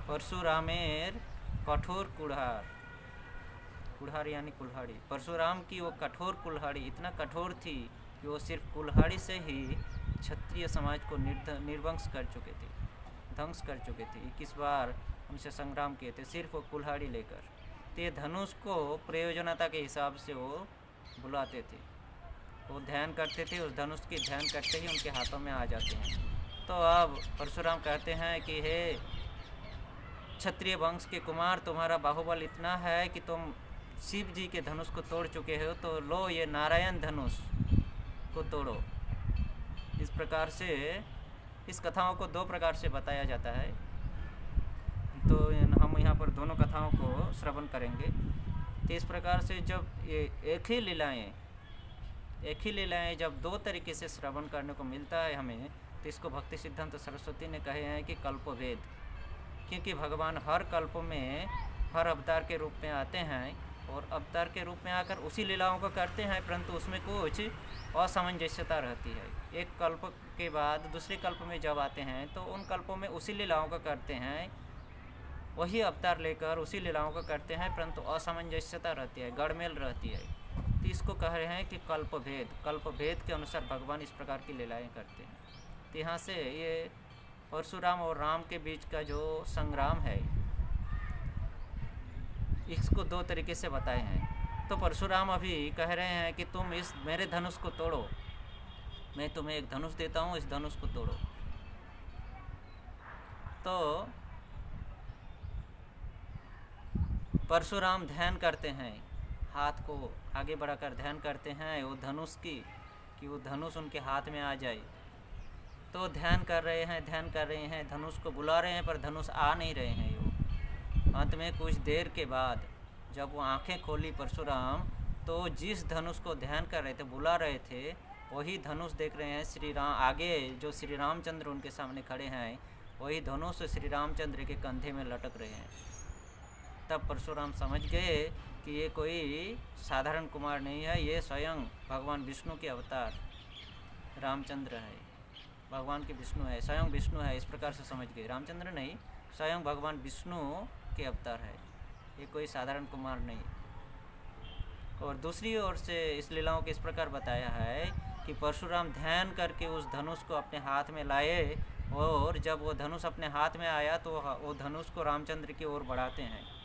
परशुरामेर कठोर कुल्हाड़ी यानी कुल्हाड़ी। परशुराम की वो कठोर कुल्हाड़ी इतना कठोर थी कि वो सिर्फ कुल्हाड़ी से ही क्षत्रिय समाज को निर्वंश कर चुके थे, ध्वंस कर चुके थे। 21 बार उनसे संग्राम किए थे सिर्फ वो कुल्हाड़ी लेकर। तो ये धनुष को प्रयोजनता के हिसाब से वो बुलाते थे, वो ध्यान करते थे, उस धनुष की ध्यान करते ही उनके हाथों में आ जाते हैं। तो अब परशुराम कहते हैं कि हे क्षत्रिय वंश के कुमार, तुम्हारा बाहुबल इतना है कि तुम शिव जी के धनुष को तोड़ चुके हो, तो लो ये नारायण धनुष को तोड़ो। इस प्रकार से इस कथाओं को 2 प्रकार से बताया जाता है, तो हम यहाँ पर दोनों कथाओं को श्रवण करेंगे। तो इस प्रकार से जब ये एक ही लीलाएं जब 2 तरीके से श्रवण करने को मिलता है हमें, तो इसको भक्ति सिद्धांत सरस्वती ने कहे हैं कि कल्पभेद। क्योंकि भगवान हर कल्प में हर अवतार के रूप में आते हैं और अवतार के रूप में आकर उसी लीलाओं को करते हैं, परंतु उसमें कुछ असामंजस्यता रहती है। एक कल्प के बाद दूसरे कल्प में जब आते हैं तो उन कल्पों में उसी लीलाओं को करते हैं, वही अवतार लेकर उसी लीलाओं को करते हैं, परंतु असामंजस्यता रहती है, गड़मेल रहती है। तो इसको कह रहे हैं कि कल्पभेद के अनुसार भगवान इस प्रकार की लीलाएँ करते हैं। तो यहाँ से ये परशुराम और राम के बीच का जो संग्राम है, इसको 2 तरीके से बताए हैं। तो परशुराम अभी कह रहे हैं कि तुम इस मेरे धनुष को तोड़ो, मैं तुम्हें एक धनुष देता हूँ, इस धनुष को तोड़ो। तो परशुराम ध्यान करते हैं, हाथ को आगे बढ़ाकर ध्यान करते हैं वो धनुष की, कि वो धनुष उनके हाथ में आ जाए। तो ध्यान कर रहे हैं, धनुष को बुला रहे हैं, पर धनुष आ नहीं रहे हैं। वो अंत में कुछ देर के बाद जब वो आंखें खोली परशुराम, तो जिस धनुष को ध्यान कर रहे थे, बुला रहे थे, वही धनुष देख रहे हैं श्री राम आगे, जो श्री रामचंद्र उनके सामने खड़े हैं, वही धनुष श्री रामचंद्र के कंधे में लटक रहे हैं। तब परशुराम समझ गए कि ये कोई साधारण कुमार नहीं है, ये स्वयं भगवान विष्णु के अवतार रामचंद्र है, भगवान के विष्णु है, स्वयं विष्णु है। इस प्रकार से समझ गए, रामचंद्र नहीं, स्वयं भगवान विष्णु के अवतार है, ये कोई साधारण कुमार नहीं। और दूसरी ओर से इस लीलाओं को इस प्रकार बताया है कि परशुराम ध्यान करके उस धनुष को अपने हाथ में लाए, और जब वो धनुष अपने हाथ में आया तो वो धनुष को रामचंद्र की ओर बढ़ाते हैं।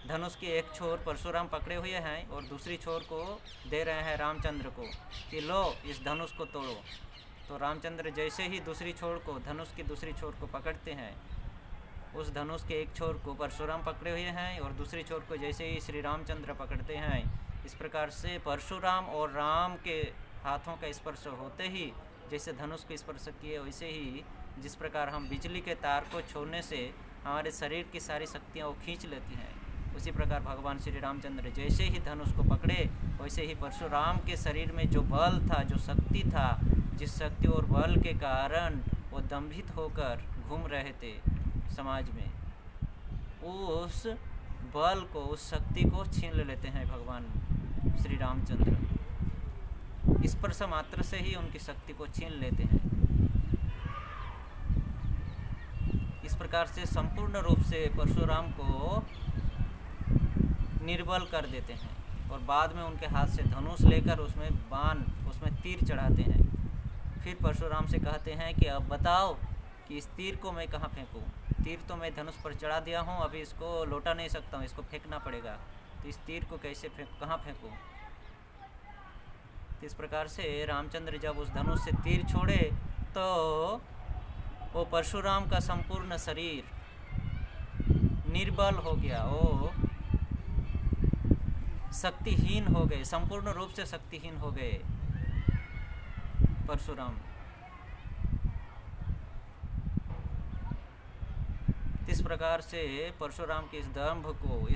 धनुष की एक छोर परशुराम पकड़े हुए हैं और दूसरी छोर को दे रहे हैं रामचंद्र को कि लो इस धनुष को तोड़ो। तो रामचंद्र जैसे ही दूसरी छोर को, धनुष की दूसरी छोर को पकड़ते हैं, उस धनुष के एक छोर को परशुराम पकड़े हुए हैं और दूसरी छोर को जैसे ही श्री रामचंद्र पकड़ते हैं, इस प्रकार से परशुराम और राम के हाथों का स्पर्श होते ही, जैसे धनुष को स्पर्श किए, वैसे ही जिस प्रकार हम बिजली के तार को छोड़ने से हमारे शरीर की सारी शक्तियाँ वो खींच लेती हैं, उसी प्रकार भगवान श्री रामचंद्र जैसे ही धनुष को पकड़े, वैसे ही परशुराम के शरीर में जो बल था, जो शक्ति था, जिस शक्ति और बल के कारण वो दंभित होकर घूम रहे थे समाज में, उस बल को, उस शक्ति को छीन लेते हैं भगवान श्री रामचंद्र। स्पर्श मात्र से ही उनकी शक्ति को छीन लेते हैं। इस प्रकार से संपूर्ण रूप से परशुराम को निर्बल कर देते हैं और बाद में उनके हाथ से धनुष लेकर उसमें बाण, उसमें तीर चढ़ाते हैं। फिर परशुराम से कहते हैं कि अब बताओ कि इस तीर को मैं कहाँ फेंकूं। तीर तो मैं धनुष पर चढ़ा दिया हूँ, अभी इसको लौटा नहीं सकता हूँ, इसको फेंकना पड़ेगा। तो इस तीर को कैसे कहाँ फेंकूं। तो इस प्रकार से रामचंद्र जब उस धनुष से तीर छोड़े तो वो परशुराम का संपूर्ण शरीर निर्बल हो गया, वो शक्तिहीन हो गए, संपूर्ण रूप से शक्तिहीन हो गए परशुराम। इस प्रकार से परशुराम के इस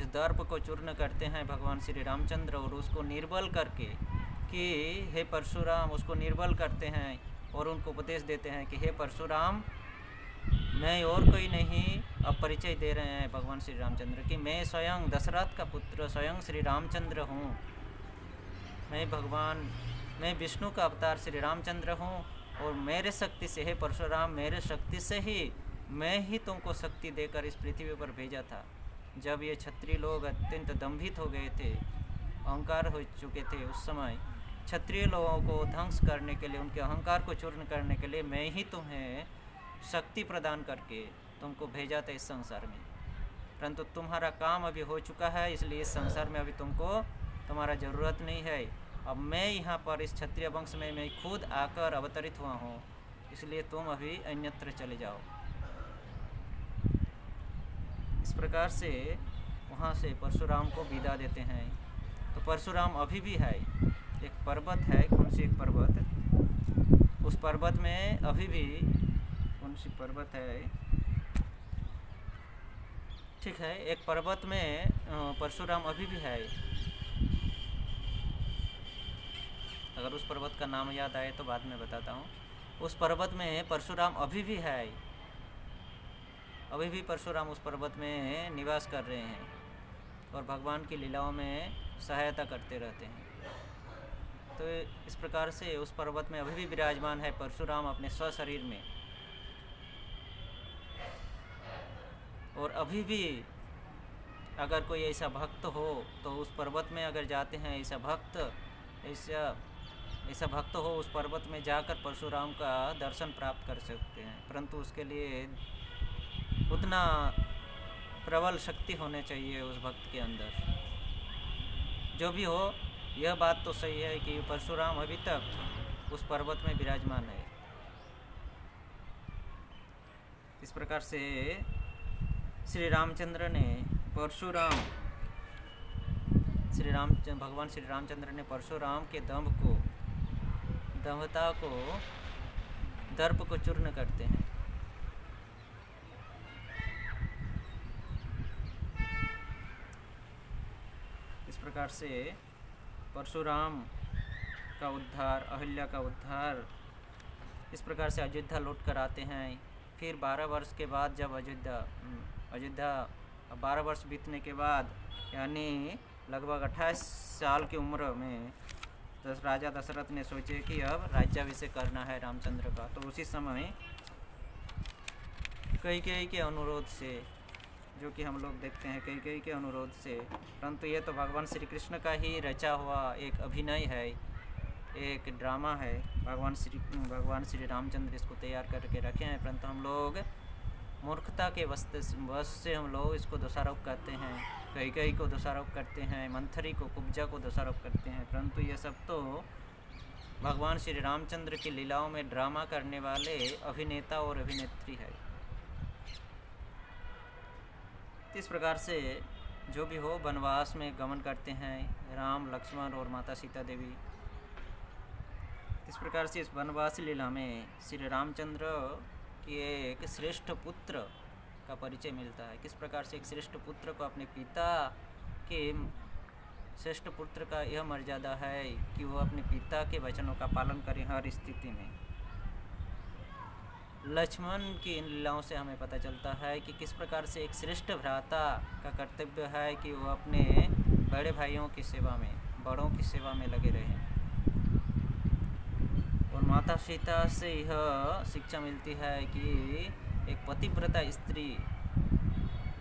दर्प को चूर्ण करते हैं भगवान श्री रामचंद्र और उसको निर्बल करके कि हे परशुराम, उसको निर्बल करते हैं और उनको उपदेश देते हैं कि हे परशुराम, मैं और कोई नहीं, अब परिचय दे रहे हैं भगवान श्री रामचंद्र कि मैं स्वयं दशरथ का पुत्र, स्वयं श्री रामचंद्र हूँ। मैं विष्णु का अवतार श्री रामचंद्र हूँ और मेरे शक्ति से, हे परशुराम, मेरे शक्ति से ही मैं ही तुमको शक्ति देकर इस पृथ्वी पर भेजा था। जब ये क्षत्रिय लोग अत्यंत दंभित हो गए थे, अहंकार हो चुके थे, उस समय क्षत्रिय लोगों को ध्वंस करने के लिए, उनके अहंकार को चूर्ण करने के लिए मैं ही तुम्हें शक्ति प्रदान करके तुमको भेजा था इस संसार में। परंतु तुम्हारा काम अभी हो चुका है, इसलिए इस संसार में अभी तुमको तुम्हारा ज़रूरत नहीं है। अब मैं यहाँ पर इस क्षत्रिय वंश में मैं खुद आकर अवतरित हुआ हूँ, इसलिए तुम अभी अन्यत्र चले जाओ। इस प्रकार से वहाँ से परशुराम को विदा देते हैं। तो परशुराम अभी भी है, एक पर्वत है, कौन सी एक पर्वत, उस पर्वत में अभी भी, कौन सी पर्वत है, ठीक है, एक पर्वत में परशुराम अभी भी है। अगर उस पर्वत का नाम याद आए तो बाद में बताता हूँ। उस पर्वत में परशुराम अभी भी है, अभी भी परशुराम उस पर्वत में निवास कर रहे हैं और भगवान की लीलाओं में सहायता करते रहते हैं। तो इस प्रकार से उस पर्वत में अभी भी विराजमान है परशुराम अपने स्वशरीर में। और अभी भी अगर कोई ऐसा भक्त हो तो उस पर्वत में अगर जाते हैं, ऐसा भक्त हो, उस पर्वत में जाकर परशुराम का दर्शन प्राप्त कर सकते हैं। परंतु उसके लिए उतना प्रबल शक्ति होने चाहिए उस भक्त के अंदर। जो भी हो, यह बात तो सही है कि परशुराम अभी तक उस पर्वत में विराजमान है। इस प्रकार से श्री रामचंद्र ने भगवान श्री रामचंद्र ने परशुराम के दंभता को, दर्प को चूर्ण करते हैं। इस प्रकार से परशुराम का उद्धार, अहिल्या का उद्धार, इस प्रकार से अयोध्या लौट कर आते हैं। फिर 12 वर्ष के बाद जब अयोध्या 12 वर्ष बीतने के बाद, यानी लगभग 28 साल की उम्र में राजा दशरथ ने सोचे कि अब राज्याभिषेक करना है रामचंद्र का। तो उसी समय कैकेयी के अनुरोध से, जो कि हम लोग देखते हैं कैकेयी के अनुरोध से, परंतु ये तो भगवान श्री कृष्ण का ही रचा हुआ एक अभिनय है, एक ड्रामा है। भगवान श्री रामचंद्र इसको तैयार करके रखे हैं, परंतु हम लोग मूर्खता के वश से हम लोग इसको दोषारोप करते हैं, कैकेयी को दोषारोप करते हैं, मंथरी को, कुब्जा को दोषारोप करते हैं। परंतु ये सब तो भगवान श्री रामचंद्र की लीलाओं में ड्रामा करने वाले अभिनेता और अभिनेत्री है। इस प्रकार से जो भी हो, वनवास में गमन करते हैं राम, लक्ष्मण और माता सीता देवी। इस प्रकार से इस वनवास लीला में श्री रामचंद्र के एक श्रेष्ठ पुत्र का परिचय मिलता है। किस प्रकार से एक श्रेष्ठ पुत्र को अपने पिता के, श्रेष्ठ पुत्र का यह मर्यादा है कि वो अपने पिता के वचनों का पालन करे हर स्थिति में। लक्ष्मण की इन लीलाओं से हमें पता चलता है कि किस प्रकार से एक श्रेष्ठ भ्राता का कर्तव्य है कि वो अपने बड़े भाइयों की सेवा में, बड़ों की सेवा में लगे रहें। माता सीता से यह शिक्षा मिलती है कि एक पतिव्रता स्त्री,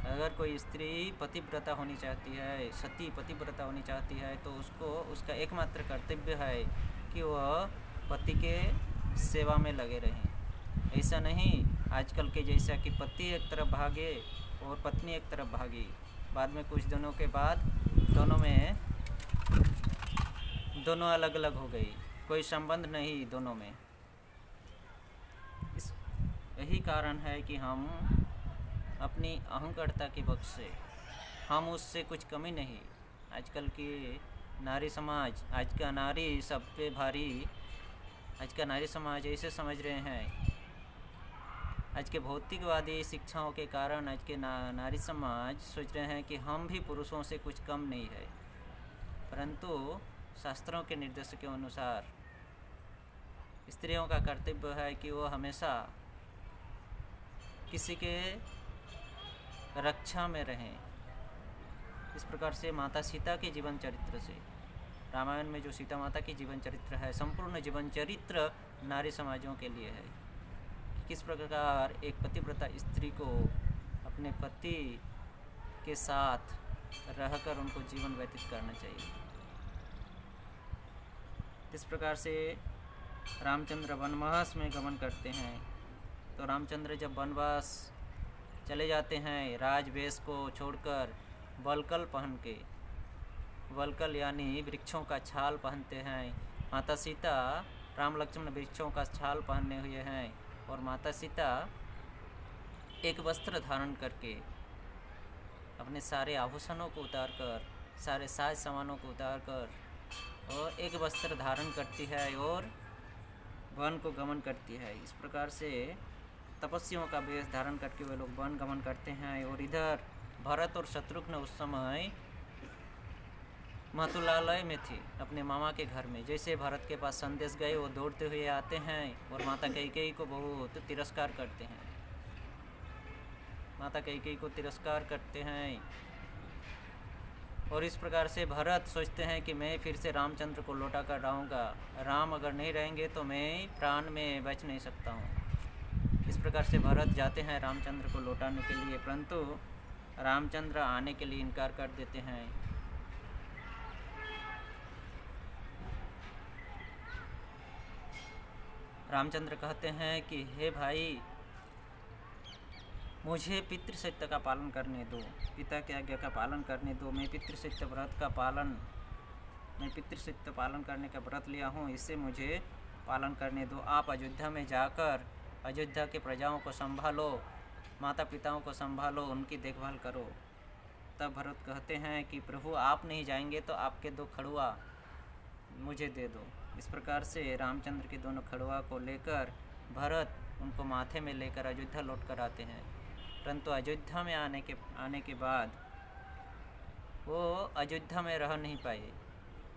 अगर कोई स्त्री पतिव्रता होनी चाहती है, सती पतिव्रता होनी चाहती है, तो उसको उसका एकमात्र कर्तव्य है कि वह पति के सेवा में लगे रहें। ऐसा नहीं आजकल के जैसा कि पति एक तरफ भागे और पत्नी एक तरफ भागी, बाद में कुछ दिनों के बाद दोनों अलग अलग हो गई, कोई संबंध नहीं दोनों में। यही कारण है कि हम अपनी अहंकारता के बक्स से, हम उससे कुछ कमी नहीं। आजकल की नारी समाज, आज का नारी सब पे भारी, आज का नारी समाज ऐसे समझ रहे हैं, आज के भौतिकवादी शिक्षाओं के कारण आज के नारी समाज सोच रहे हैं कि हम भी पुरुषों से कुछ कम नहीं है। परंतु शास्त्रों के निर्देश के अनुसार स्त्रियों का कर्तव्य है कि वो हमेशा किसी के रक्षा में रहें। इस प्रकार से माता सीता के जीवन चरित्र से, रामायण में जो सीता माता की जीवन चरित्र है, संपूर्ण जीवन चरित्र नारी समाजों के लिए है। किस प्रकार एक पतिव्रता स्त्री को अपने पति के साथ रहकर उनको जीवन व्यतीत करना चाहिए। इस प्रकार से रामचंद्र वनवास में गमन करते हैं। तो रामचंद्र जब वनवास चले जाते हैं, राजवेश को छोड़कर वलकल पहन के, वलकल यानी वृक्षों का छाल पहनते हैं। माता सीता राम लक्ष्मण वृक्षों का छाल पहने हुए हैं, और माता सीता एक वस्त्र धारण करके अपने सारे आभूषणों को उतारकर, सारे साज सामानों को उतारकर और एक वस्त्र धारण करती है और वन को गमन करती है। इस प्रकार से तपस्वियों का वेश धारण करके वे लोग वन गमन करते हैं। और इधर भरत और शत्रुघ्न उस समय मथुरालय में थे, अपने मामा के घर में। जैसे भरत के पास संदेश गए, वो दौड़ते हुए आते हैं और माता कैकेयी को बहुत तिरस्कार करते हैं, माता कैकेयी को तिरस्कार करते हैं। और इस प्रकार से भरत सोचते हैं कि मैं फिर से रामचंद्र को लौटा कर लाऊंगा, राम अगर नहीं रहेंगे तो मैं प्राण में बच नहीं सकता हूँ। इस प्रकार से भरत जाते हैं रामचंद्र को लौटाने के लिए, परंतु रामचंद्र आने के लिए इनकार कर देते हैं। रामचंद्र कहते हैं कि हे भाई, मुझे पितृसत्य का पालन करने दो, पिता की आज्ञा का पालन करने दो। मैं पितृसत्य पालन करने का व्रत लिया हूँ, इससे मुझे पालन करने दो। आप अयोध्या में जाकर अयोध्या के प्रजाओं को संभालो, माता पिताओं को संभालो, उनकी देखभाल करो। तब भरत कहते हैं कि प्रभु आप नहीं जाएंगे तो आपके 2 खड़ुआ मुझे दे दो। इस प्रकार से रामचंद्र के दोनों खड़ुआ को लेकर भरत उनको माथे में लेकर अयोध्या लौट कर आते हैं। परंतु अयोध्या में आने के बाद वो अयोध्या में रह नहीं पाए।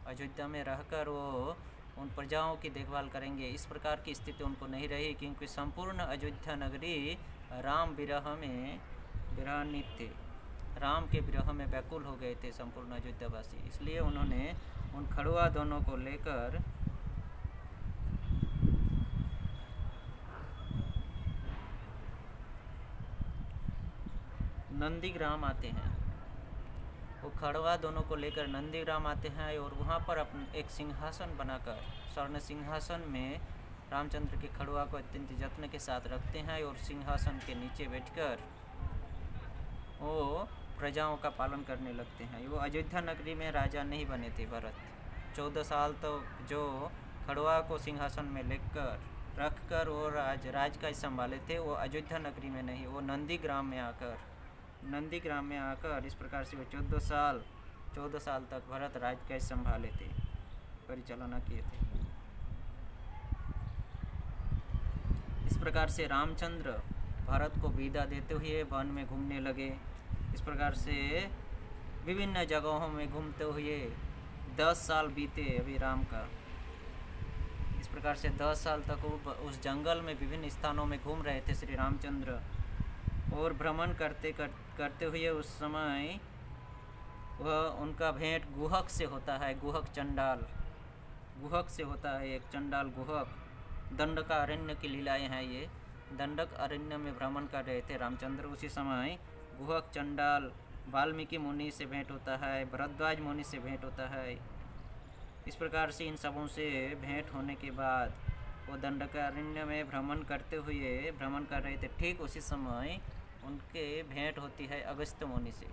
अयोध्या में रहकर वो उन प्रजाओं की देखभाल करेंगे, इस प्रकार की स्थिति उनको नहीं रही, क्योंकि संपूर्ण अयोध्या नगरी राम विरहान्वित थे, राम के विरह में व्याकुल हो गए थे संपूर्ण अयोध्यावासी। इसलिए उन्होंने उन खड़ुआ दोनों को लेकर नंदीग्राम आते हैं। वो खड़वा दोनों को लेकर नंदीग्राम आते हैं और वहाँ पर एक सिंहासन बनाकर, स्वर्ण सिंहासन में रामचंद्र के खड़वा को अत्यंत यत्न के साथ रखते हैं और सिंहासन के नीचे बैठकर वो प्रजाओं का पालन करने लगते हैं। वो अयोध्या नगरी में राजा नहीं बने थे भरत। 14 साल तो जो खड़वा को सिंहासन में लेकर रखकर वो राज का संभाले थे, वो अयोध्या नगरी में नहीं, वो नंदीग्राम में आकर इस प्रकार से वो 14 साल तक भरत राज का संभाले थे, परिचालना किए थे। इस प्रकार से रामचंद्र भरत को विदा देते हुए वन में घूमने लगे। इस प्रकार से विभिन्न जगहों में घूमते हुए 10 साल बीते अभी राम का। इस प्रकार से 10 साल तक वो उस जंगल में विभिन्न स्थानों में घूम रहे थे श्री रामचंद्र, और भ्रमण करते हुए उस समय वह उनका भेंट गुहक से होता है। गुहक से होता है, एक चंडाल गुहक दंडक अरण्य की लीलाएं हैं ये। दंडक अरण्य में भ्रमण कर रहे थे रामचंद्र। उसी समय गुहक, चंडाल, वाल्मीकि मुनि से भेंट होता है, भरद्वाज मुनि से भेंट होता है। इस प्रकार से इन सबों से भेंट होने के बाद वो दंडकारण्य में भ्रमण कर रहे थे। ठीक उसी समय उनके भेंट होती है अगस्त्य मुनि से।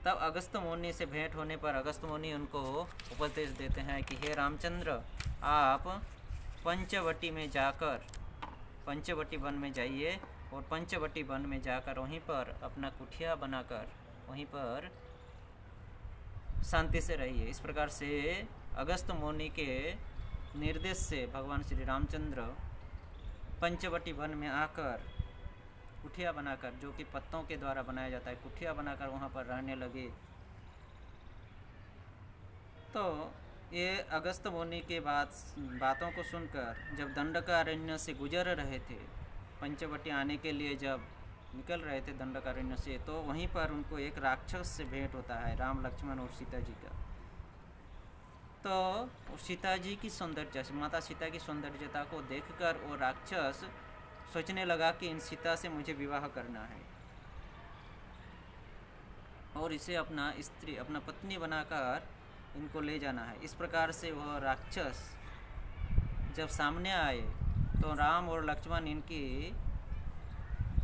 तब अगस्त्य मुनि से भेंट होने पर अगस्त्य मुनि उनको उपदेश देते हैं कि हे रामचंद्र, आप पंचवटी वन में जाइए और पंचवटी वन में जाकर वहीं पर अपना कुठिया बनाकर वहीं पर शांति से रहिए। इस प्रकार से अगस्त्य मुनि के निर्देश से भगवान श्री रामचंद्र पंचवटी वन में आकर कुठिया बनाकर, जो कि पत्तों के द्वारा बनाया जाता है, कुठिया बनाकर वहाँ पर रहने लगे। तो ये अगस्त्य मुनि के बातों को सुनकर जब दंडकारण्य से गुजर रहे थे, पंचवटी आने के लिए जब निकल रहे थे दंडकारण्य से, तो वहीं पर उनको एक राक्षस से भेंट होता है, राम, लक्ष्मण और सीता जी का। तो सीता जी की सौंदर्य, माता सीता की सौंदर्यता को देखकर वो राक्षस सोचने लगा कि इन सीता से मुझे विवाह करना है और इसे अपना पत्नी बनाकर इनको ले जाना है। इस प्रकार से वह राक्षस जब सामने आए तो राम और लक्ष्मण इनकी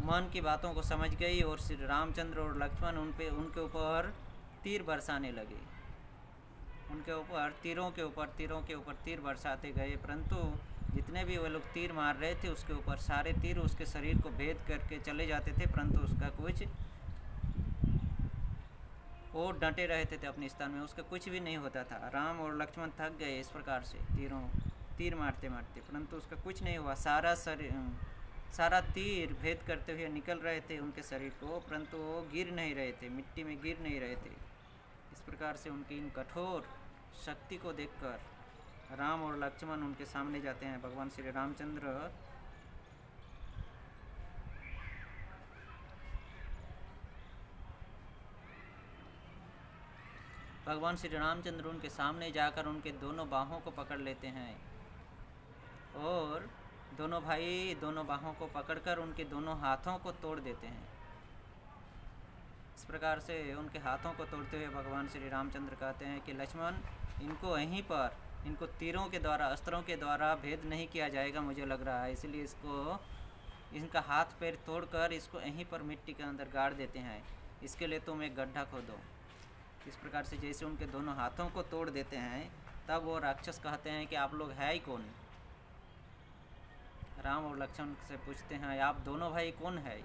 मन की बातों को समझ गई और श्री रामचंद्र और लक्ष्मण उनके ऊपर तीर बरसाने लगे। उनके ऊपर तीरों के ऊपर तीर बरसाते गए, परंतु जितने भी वो लोग तीर मार रहे थे उसके ऊपर सारे तीर उसके शरीर को भेद करके चले जाते थे, परंतु उसका कुछ, वो डटे रहते थे अपने स्थान में, उसका कुछ भी नहीं होता था। राम और लक्ष्मण थक गए इस प्रकार से तीर मारते मारते, परंतु उसका कुछ नहीं हुआ। सारा तीर भेद करते हुए निकल रहे थे उनके शरीर को, परंतु वो गिर नहीं रहे थे, मिट्टी में गिर नहीं रहे थे। इस प्रकार से उनकी इन कठोर शक्ति को देखकर राम और लक्ष्मण उनके सामने जाते हैं। भगवान श्री रामचंद्र उनके सामने जाकर उनके दोनों बाहों को पकड़ लेते हैं और दोनों भाई दोनों बाहों को पकड़कर उनके दोनों हाथों को तोड़ देते हैं। इस प्रकार से उनके हाथों को तोड़ते हुए भगवान श्री रामचंद्र कहते हैं कि लक्ष्मण, इनको यहीं पर, इनको तीरों के द्वारा, अस्त्रों के द्वारा भेद नहीं किया जाएगा मुझे लग रहा है, इसलिए इनका हाथ पैर तोड़कर इसको यहीं पर मिट्टी के अंदर गाड़ देते हैं। इसके लिए तुम एक गड्ढा खोदो। इस प्रकार से जैसे उनके दोनों हाथों को तोड़ देते हैं, तब वो राक्षस कहते हैं कि आप लोग है ही कौन। राम और लक्ष्मण से पूछते हैं, आप दोनों भाई कौन है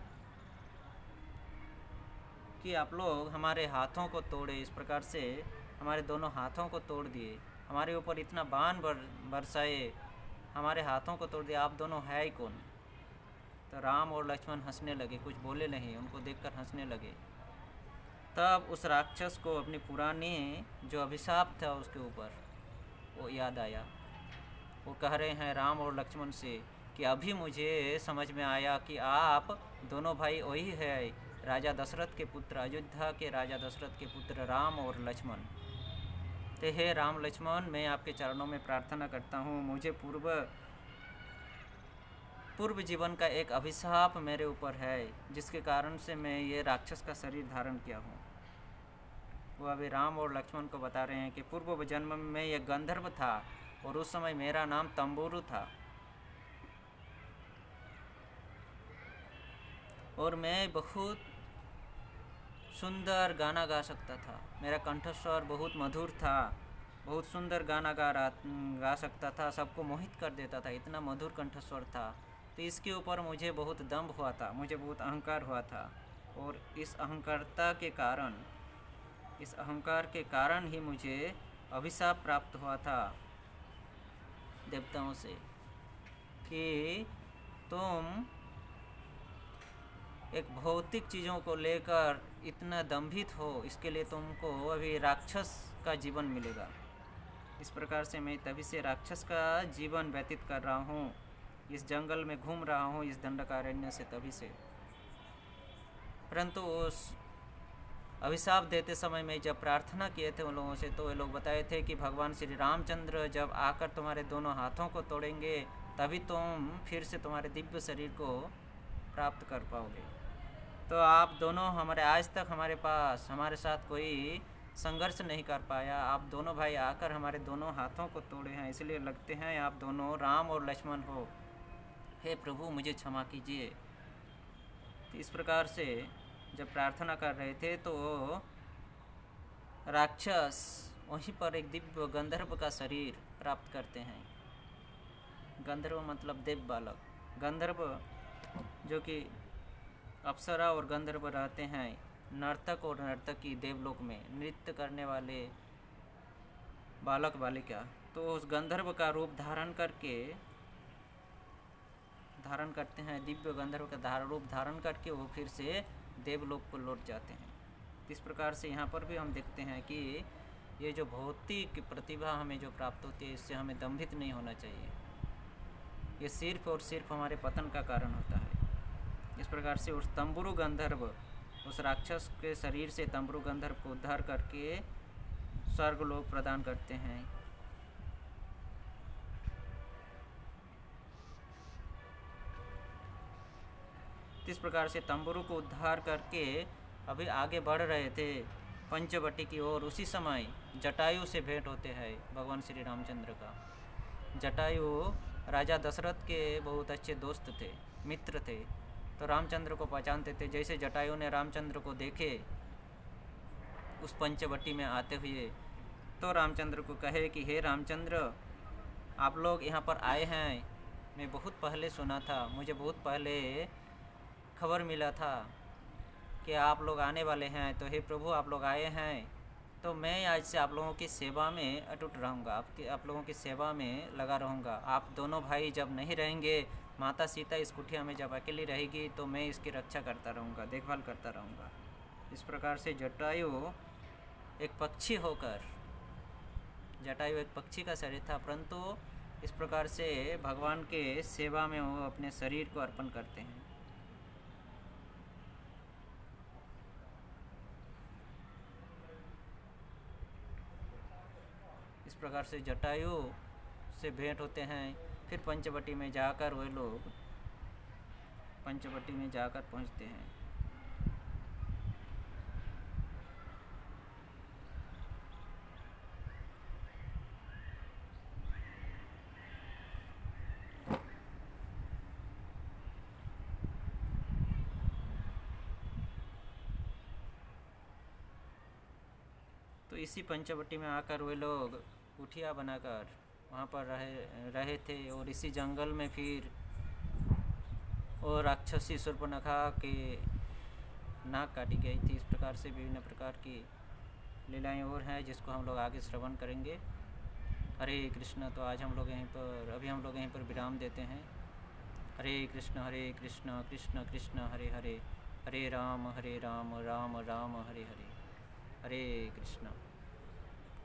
कि आप लोग हमारे हाथों को तोड़े। इस प्रकार से हमारे दोनों हाथों को तोड़ दिए, हमारे ऊपर इतना बाण बरसाए, हमारे हाथों को तोड़ दिया, आप दोनों है ही कौन। तो राम और लक्ष्मण हंसने लगे, कुछ बोले नहीं, उनको देखकर हंसने लगे। तब उस राक्षस को अपनी पुरानी जो अभिशाप था उसके ऊपर वो याद आया। वो कह रहे हैं राम और लक्ष्मण से कि अभी मुझे समझ में आया कि आप दोनों भाई वही है, राजा दशरथ के पुत्र, अयोध्या के राजा दशरथ के पुत्र राम और लक्ष्मण। तो हे राम लक्ष्मण, मैं आपके चरणों में प्रार्थना करता हूँ, मुझे पूर्व जीवन का एक अभिशाप मेरे ऊपर है, जिसके कारण से मैं ये राक्षस का शरीर धारण किया हूँ। वो अभी राम और लक्ष्मण को बता रहे हैं कि पूर्व जन्म में ये गंधर्व था और उस समय मेरा नाम तंबुरु था और मैं बहुत सुंदर गाना गा सकता था। मेरा कंठस्वर बहुत मधुर था, बहुत सुंदर गाना गा सकता था, सबको मोहित कर देता था, इतना मधुर कंठस्वर था। तो इसके ऊपर मुझे बहुत दंभ हुआ था, मुझे बहुत अहंकार हुआ था और इस अहंकार के कारण ही मुझे अभिशाप प्राप्त हुआ था देवताओं से कि तुम एक भौतिक चीज़ों को लेकर इतना दंभित हो, इसके लिए तुमको अभी राक्षस का जीवन मिलेगा। इस प्रकार से मैं तभी से राक्षस का जीवन व्यतीत कर रहा हूँ, इस जंगल में घूम रहा हूँ, इस दंडकारण्य से तभी से। परंतु उस अभिशाप देते समय में जब प्रार्थना किए थे उन लोगों से, तो वे लोग बताए थे कि भगवान श्री रामचंद्र जब आकर तुम्हारे दोनों हाथों को तोड़ेंगे तभी तुम फिर से तुम्हारे दिव्य शरीर को प्राप्त कर पाओगे। तो आप दोनों हमारे आज तक हमारे पास हमारे साथ कोई संघर्ष नहीं कर पाया, आप दोनों भाई आकर हमारे दोनों हाथों को तोड़े हैं, इसलिए लगते हैं आप दोनों राम और लक्ष्मण हो। हे प्रभु मुझे क्षमा कीजिए। तो इस प्रकार से जब प्रार्थना कर रहे थे तो राक्षस वहीं पर एक दिव्य गंधर्व का शरीर प्राप्त करते हैं। गंधर्व मतलब देव बालक। गंधर्व जो कि अप्सरा और गंधर्व रहते हैं, नर्तक और नर्तकी देवलोक में नृत्य करने वाले बालक बालिका, तो उस गंधर्व का रूप धारण करते हैं, दिव्य गंधर्व का रूप धारण करके वो फिर से देवलोक को लौट जाते हैं। इस प्रकार से यहाँ पर भी हम देखते हैं कि ये जो भौतिक प्रतिभा हमें जो प्राप्त होती है, इससे हमें दंभित नहीं होना चाहिए। ये सिर्फ और सिर्फ हमारे पतन का कारण होता है। इस प्रकार से उस तंबुरु गंधर्व, उस राक्षस के शरीर से तंबुरु गंधर्व को उद्धार करके स्वर्ग लोक प्रदान करते हैं। इस प्रकार से तंबुरु को उद्धार करके अभी आगे बढ़ रहे थे पंचवटी की ओर। उसी समय जटायु से भेंट होते हैं भगवान श्री रामचंद्र का। जटायु राजा दशरथ के बहुत अच्छे दोस्त थे, मित्र थे, तो रामचंद्र को पहचानते थे। जैसे जटायु ने रामचंद्र को देखे उस पंचवटी में आते हुए, तो रामचंद्र को कहे कि हे रामचंद्र, आप लोग यहाँ पर आए हैं, मैं बहुत पहले सुना था, मुझे बहुत पहले खबर मिला था कि आप लोग आने वाले हैं। तो हे प्रभु, आप लोग आए हैं तो मैं आज से आप लोगों की सेवा में अटूट रहूँगा, आप लोगों की सेवा में लगा रहूँगा। आप दोनों भाई जब नहीं रहेंगे, माता सीता इस कुटिया में जब अकेली रहेगी, तो मैं इसकी रक्षा करता रहूँगा, देखभाल करता रहूँगा। इस प्रकार से जटायु एक पक्षी होकर, जटायु एक पक्षी का शरीर था, परंतु इस प्रकार से भगवान के सेवा में वो अपने शरीर को अर्पण करते हैं। इस प्रकार से जटायु से भेंट होते हैं। फिर पंचवटी में जाकर वे लोग पंचवटी में जाकर पहुंचते हैं। तो इसी पंचवटी में आकर वे लोग कुटिया बनाकर वहाँ पर रहे थे। और इसी जंगल में फिर और राक्षसी शूर्पणखा के नाक काटी गई थी। इस प्रकार से विभिन्न प्रकार की लीलाएं और हैं जिसको हम लोग आगे श्रवण करेंगे। हरे कृष्ण। तो आज हम लोग यहीं पर विराम देते हैं। हरे कृष्ण कृष्ण कृष्ण हरे हरे, हरे राम राम राम हरे हरे। हरे कृष्ण।